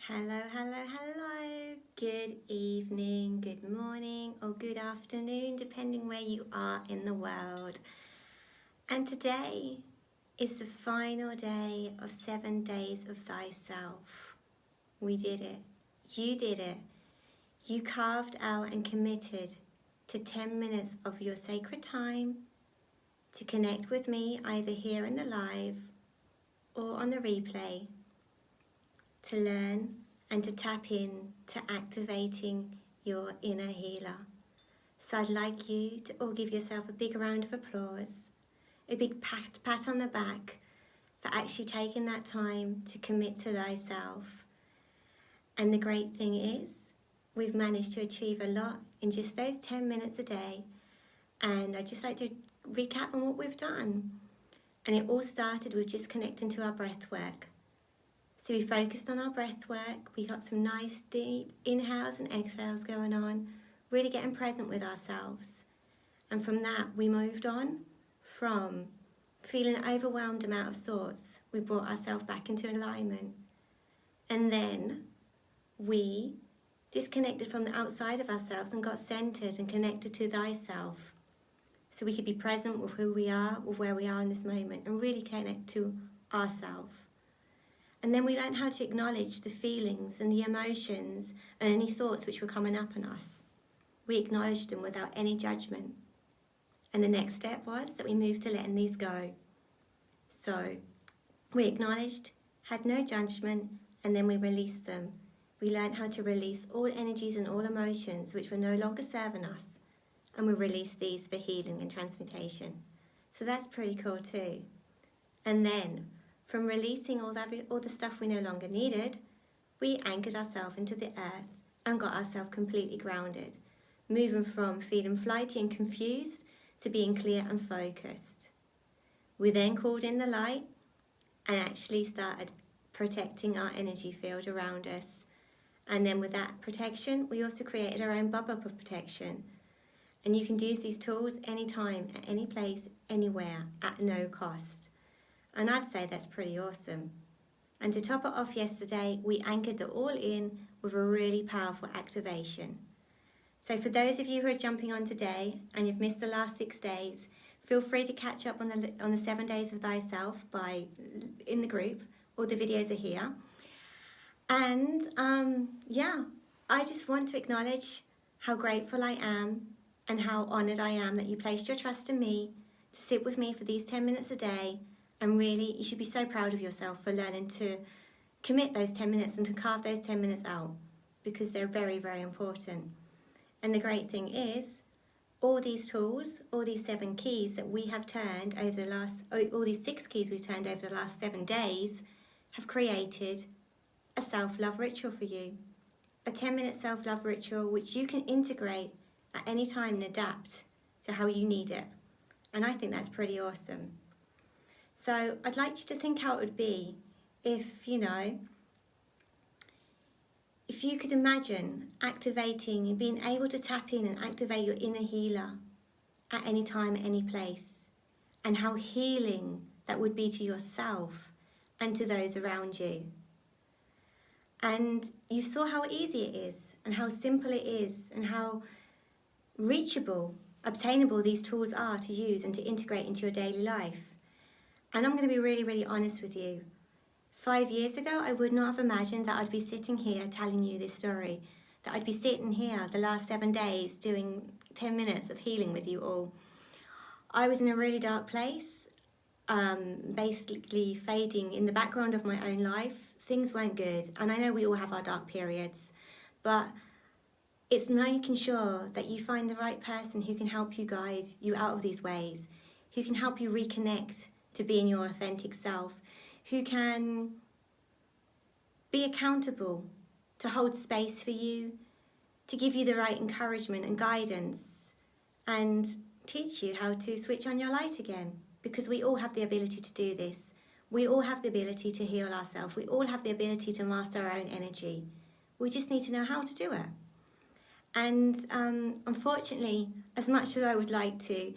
Hello, hello, hello. Good evening, good morning, or good afternoon, depending where you are in the world. And today is the final day of 7 days of thyself. We did it. You did it. You carved out and committed to 10 minutes of your sacred time to connect with me either here in the live or on the replay, to learn and to tap in to activating your inner healer. So I'd like you to all give yourself a big round of applause, a big pat on the back for actually taking that time to commit to thyself. And the great thing is, we've managed to achieve a lot in just those 10 minutes a day. And I'd just like to recap on what we've done. And it all started with just connecting to our breath work. So we focused on our breath work, we got some nice deep inhales and exhales going on, really getting present with ourselves. And from that we moved on from feeling overwhelmed amount of sorts, we brought ourselves back into alignment. And then we disconnected from the outside of ourselves and got centered and connected to thyself. So we could be present with who we are, with where we are in this moment, and really connect to ourselves. And then we learned how to acknowledge the feelings and the emotions and any thoughts which were coming up on us. We acknowledged them without any judgment. And the next step was that we moved to letting these go. So we acknowledged, had no judgment, and then we released them. We learned how to release all energies and all emotions which were no longer serving us. And we released these for healing and transmutation. So that's pretty cool too. And then, from releasing all the stuff we no longer needed, we anchored ourselves into the earth and got ourselves completely grounded, moving from feeling flighty and confused to being clear and focused. We then called in the light and actually started protecting our energy field around us. And then with that protection, we also created our own bubble of protection. And you can use these tools anytime, at any place, anywhere, at no cost. And I'd say that's pretty awesome. And to top it off yesterday, we anchored it all in with a really powerful activation. So for those of you who are jumping on today and you've missed the last 6 days, feel free to catch up on the 7 days of thyself in the group, all the videos are here. And I just want to acknowledge how grateful I am and how honoured I am that you placed your trust in me to sit with me for these 10 minutes a day. And really, you should be so proud of yourself for learning to commit those 10 minutes and to carve those 10 minutes out, because they're very, very important. And the great thing is, all these tools, all these 7 keys that we have turned over the last, all these 6 keys we've turned over the last 7 days, have created a self-love ritual for you. A 10-minute self-love ritual which you can integrate at any time and adapt to how you need it. And I think that's pretty awesome. So I'd like you to think how it would be if you could imagine activating and being able to tap in and activate your inner healer at any time, at any place, and how healing that would be to yourself and to those around you. And you saw how easy it is and how simple it is and how reachable, obtainable these tools are to use and to integrate into your daily life. And I'm going to be really, really honest with you. 5 years ago, I would not have imagined that I'd be sitting here telling you this story, that I'd be sitting here the last 7 days doing 10 minutes of healing with you all. I was in a really dark place, basically fading in the background of my own life. Things weren't good, and I know we all have our dark periods, but it's making sure that you find the right person who can help you guide you out of these ways, who can help you reconnect to being your authentic self, who can be accountable, to hold space for you, to give you the right encouragement and guidance, and teach you how to switch on your light again, because we all have the ability to do this. We all have the ability to heal ourselves. We all have the ability to master our own energy. We just need to know how to do it. And unfortunately, as much as I would like to,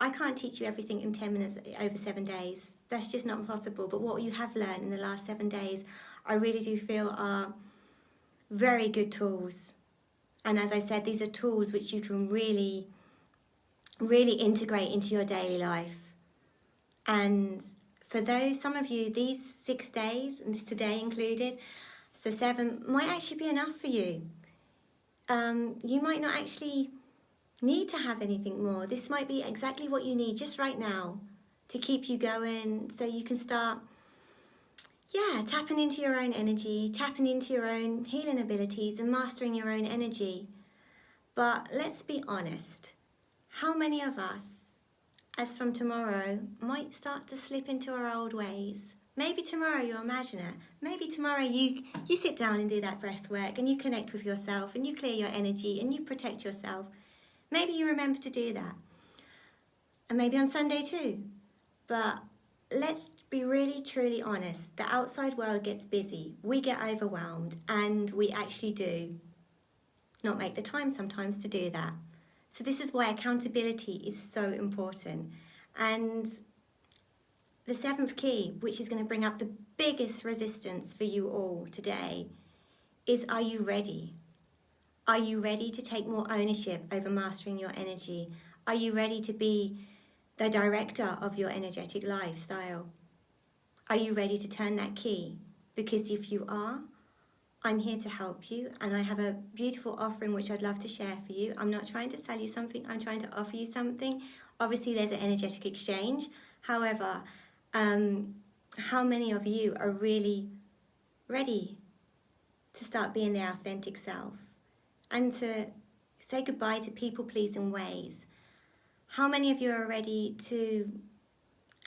I can't teach you everything in 10 minutes over 7 days. That's just not possible. But what you have learned in the last 7 days, I really do feel are very good tools. And as I said, these are tools which you can really, really integrate into your daily life. And for those, some of you, these 6 days, and this today included, so 7, might actually be enough for you. You might not actually need to have anything more. This might be exactly what you need just right now to keep you going, so you can start, tapping into your own energy, tapping into your own healing abilities and mastering your own energy. But let's be honest, how many of us, as from tomorrow, might start to slip into our old ways? Maybe tomorrow you imagine it. Maybe tomorrow you sit down and do that breath work and you connect with yourself and you clear your energy and you protect yourself. Maybe you remember to do that. And maybe on Sunday too. But let's be really, truly honest. The outside world gets busy. We get overwhelmed, and we actually do not make the time sometimes to do that. So this is why accountability is so important. And the 7th key, which is going to bring up the biggest resistance for you all today, is, are you ready? Are you ready to take more ownership over mastering your energy? Are you ready to be the director of your energetic lifestyle? Are you ready to turn that key? Because if you are, I'm here to help you, and I have a beautiful offering which I'd love to share for you. I'm not trying to sell you something, I'm trying to offer you something. Obviously there's an energetic exchange. However, how many of you are really ready to start being their authentic self and to say goodbye to people-pleasing ways? How many of you are ready to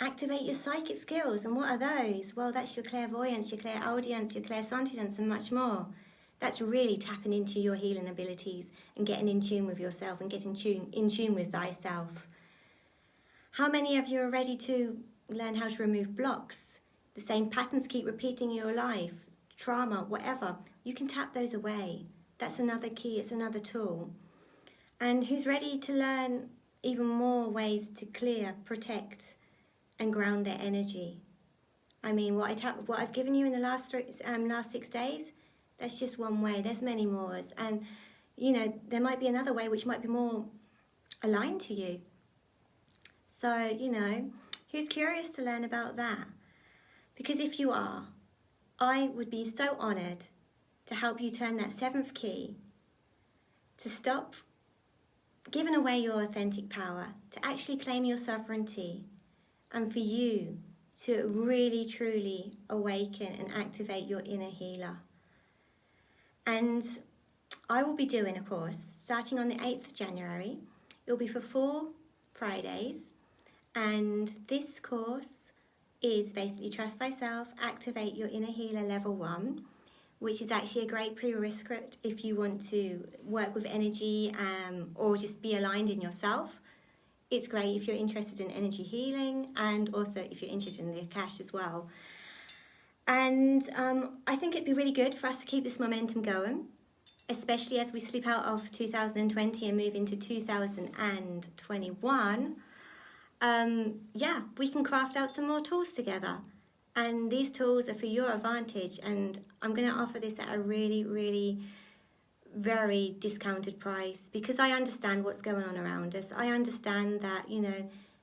activate your psychic skills? And what are those? Well, that's your clairvoyance, your clairaudience, your clairsentience, and much more. That's really tapping into your healing abilities and getting in tune with yourself and getting in tune with thyself. How many of you are ready to learn how to remove blocks? The same patterns keep repeating in your life, trauma, whatever. You can tap those away. That's another key, it's another tool. And who's ready to learn even more ways to clear, protect, and ground their energy? I mean, what I've given you in the last 6 days, that's just one way. There's many more. And, there might be another way which might be more aligned to you. So, who's curious to learn about that? Because if you are, I would be so honoured to help you turn that 7th key, to stop giving away your authentic power, to actually claim your sovereignty, and for you to really, truly awaken and activate your inner healer. And I will be doing a course starting on the 8th of January. It'll be for 4 Fridays. And this course is basically Trust Thyself, Activate Your Inner Healer Level 1, which is actually a great prerequisite if you want to work with energy or just be aligned in yourself. It's great if you're interested in energy healing, and also if you're interested in the Akash as well. And I think it'd be really good for us to keep this momentum going, especially as we slip out of 2020 and move into 2021. We can craft out some more tools together. And these tools are for your advantage, and I'm going to offer this at a really, really very discounted price, because I understand what's going on around us. I understand that,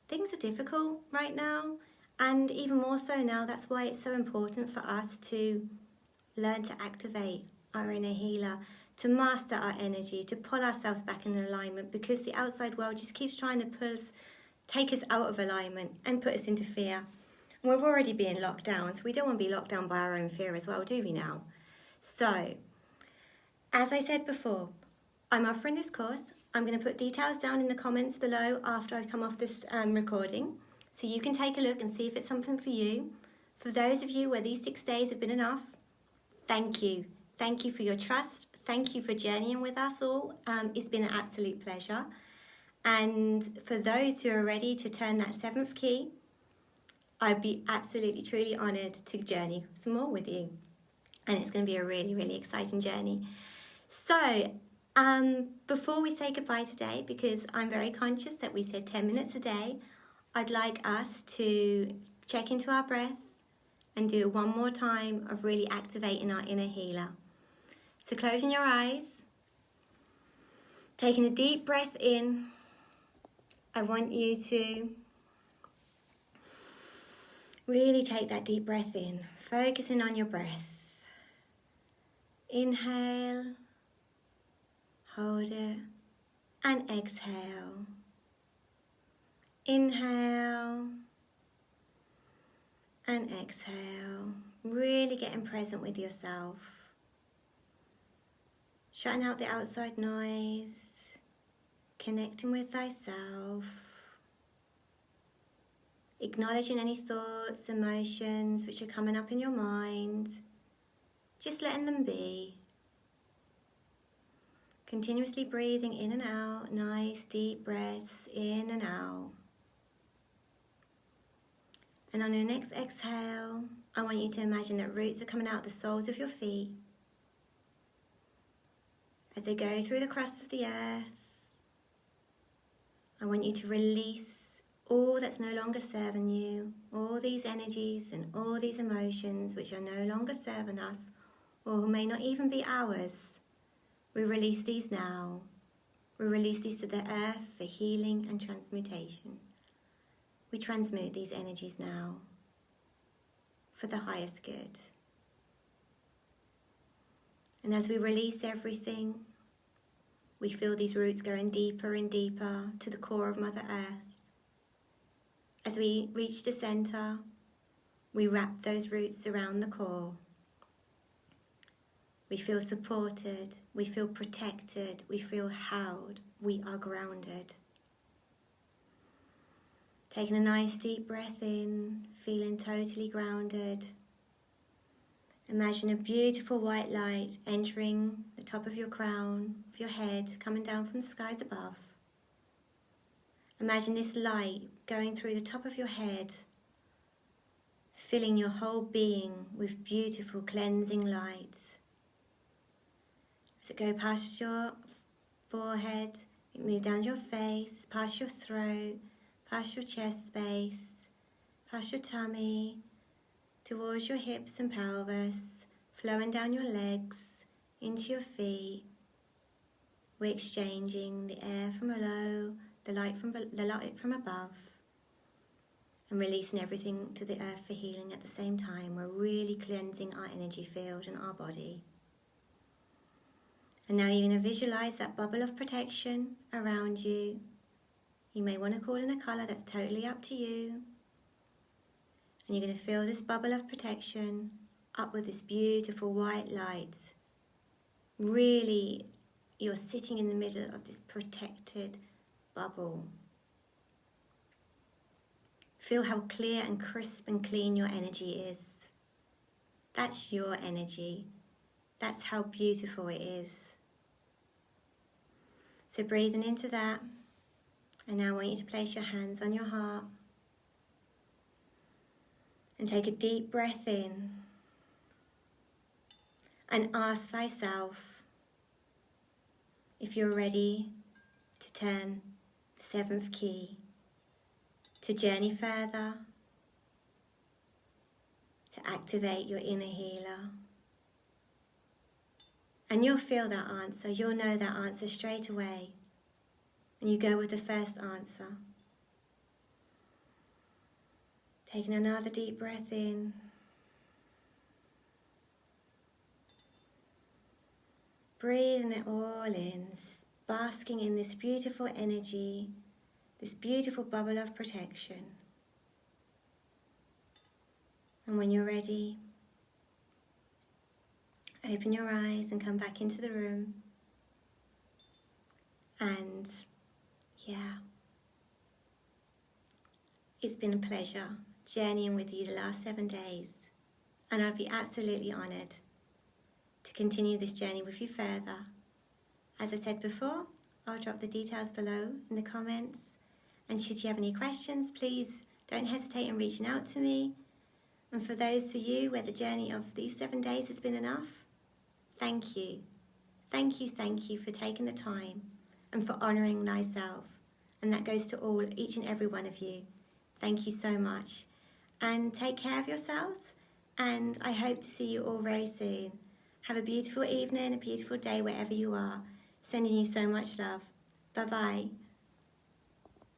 things are difficult right now, and even more so now. That's why it's so important for us to learn to activate our inner healer, to master our energy, to pull ourselves back in alignment, because the outside world just keeps trying to take us out of alignment and put us into fear. And we're already being locked down, so we don't want to be locked down by our own fear as well, do we now? So, as I said before, I'm offering this course. I'm going to put details down in the comments below after I come off this recording, so you can take a look and see if it's something for you. For those of you where these 6 days have been enough, thank you. Thank you for your trust. Thank you for journeying with us all. It's been an absolute pleasure. And for those who are ready to turn that 7th key, I'd be absolutely, truly honoured to journey some more with you. And it's going to be a really, really exciting journey. So, before we say goodbye today, because I'm very conscious that we said 10 minutes a day, I'd like us to check into our breath and do one more time of really activating our inner healer. So closing your eyes, taking a deep breath in, I want you to really take that deep breath in, focusing on your breath. Inhale, hold it, and exhale. Inhale and exhale. Really getting present with yourself. Shutting out the outside noise, connecting with thyself. Acknowledging any thoughts, emotions which are coming up in your mind. Just letting them be. Continuously breathing in and out, nice deep breaths in and out. And on your next exhale, I want you to imagine that roots are coming out the soles of your feet. As they go through the crust of the earth, I want you to release all that's no longer serving you, all these energies and all these emotions which are no longer serving us, or who may not even be ours. We release these now. We release these to the earth for healing and transmutation. We transmute these energies now for the highest good. And as we release everything, we feel these roots going deeper and deeper to the core of Mother Earth. As we reach the center, we wrap those roots around the core. We feel supported, we feel protected, we feel held, we are grounded. Taking a nice deep breath in, feeling totally grounded. Imagine a beautiful white light entering the top of your crown, of your head, coming down from the skies above. Imagine this light going through the top of your head, filling your whole being with beautiful cleansing light. As it goes past your forehead, it moves down your face, past your throat, past your chest space, past your tummy, towards your hips and pelvis, flowing down your legs, into your feet. We're exchanging the air from below, the light from above, and releasing everything to the earth for healing at the same time. We're really cleansing our energy field and our body. And now you're going to visualize that bubble of protection around you. You may want to call in a colour, that's totally up to you. And you're going to fill this bubble of protection up with this beautiful white light. Really, you're sitting in the middle of this protected bubble. Feel how clear and crisp and clean your energy is. That's your energy. That's how beautiful it is. So breathing into that. And now I want you to place your hands on your heart and take a deep breath in and ask thyself if you're ready to turn the seventh key, to journey further, to activate your inner healer. And you'll feel that answer, you'll know that answer straight away. And you go with the first answer. Taking another deep breath in. Breathing it all in, basking in this beautiful energy, this beautiful bubble of protection. And when you're ready, open your eyes and come back into the room. And yeah, it's been a pleasure journeying with you the last 7 days, and I'd be absolutely honoured to continue this journey with you further. As I said before, I'll drop the details below in the comments, and should you have any questions, please don't hesitate in reaching out to me. And for those of you where the journey of these 7 days has been enough, thank you. Thank you for taking the time and for honouring thyself. And that goes to each and every one of you. Thank you so much. And take care of yourselves, and I hope to see you all very soon. Have a beautiful evening, a beautiful day wherever you are. Sending you so much love. Bye-bye.